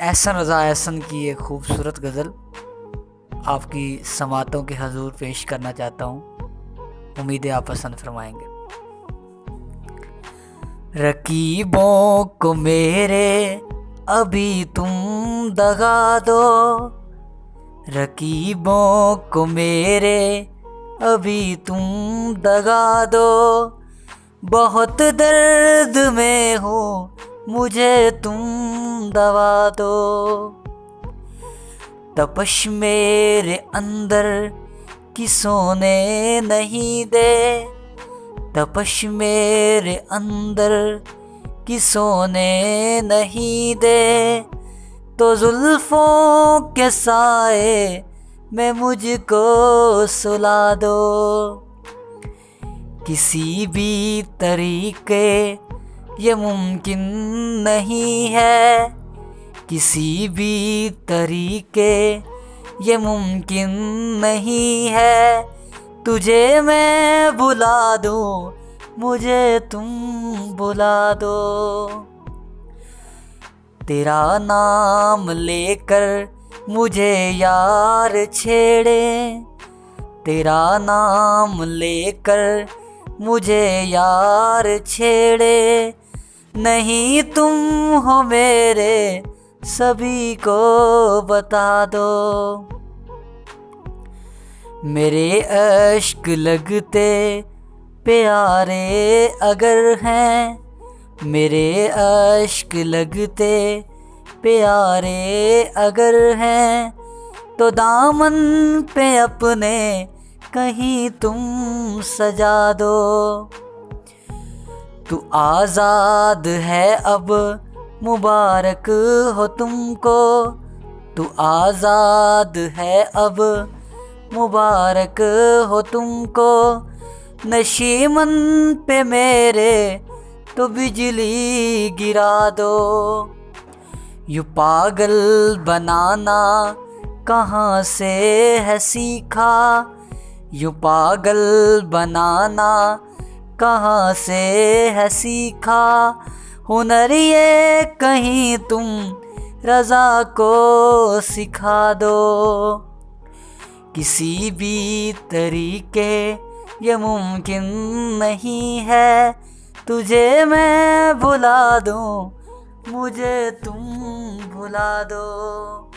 एहसन रज़ा एहसन की एक खूबसूरत गज़ल आपकी समातों के हजूर पेश करना चाहता हूँ। उम्मीद है आप पसंद फरमाएंगे। रकीबों को मेरे अभी तुम दगा दो, रकीबों को मेरे अभी तुम दगा दो। बहुत दर्द में हूँ मुझे तुम दवा दो। तपश मेरे अंदर की सोने नहीं दे, तपश मेरे अंदर की सोने नहीं दे। तो जुल्फों के साए में मुझको सुला दो। किसी भी तरीके ये मुमकिन नहीं है, किसी भी तरीके ये मुमकिन नहीं है। तुझे मैं बुला दूँ, मुझे तुम बुला दो। तेरा नाम लेकर मुझे यार छेड़े, तेरा नाम लेकर मुझे यार छेड़े। नहीं तुम हो मेरे सभी को बता दो। मेरे अश्क लगते प्यारे अगर हैं, मेरे अश्क लगते प्यारे अगर हैं। तो दामन पे अपने कहीं तुम सजा दो। तू आज़ाद है अब मुबारक हो तुमको, तू आज़ाद है अब मुबारक हो तुमको। नशीमन पे मेरे तो बिजली गिरा दो। यूँ पागल बनाना कहाँ से है सीखा, यूँ पागल बनाना कहाँ से है सीखा। हुनर ये कहीं तुम रज़ा को सिखा दो। किसी भी तरीके ये मुमकिन नहीं है, तुझे मैं भुला दूँ, मुझे तुम भुला दो।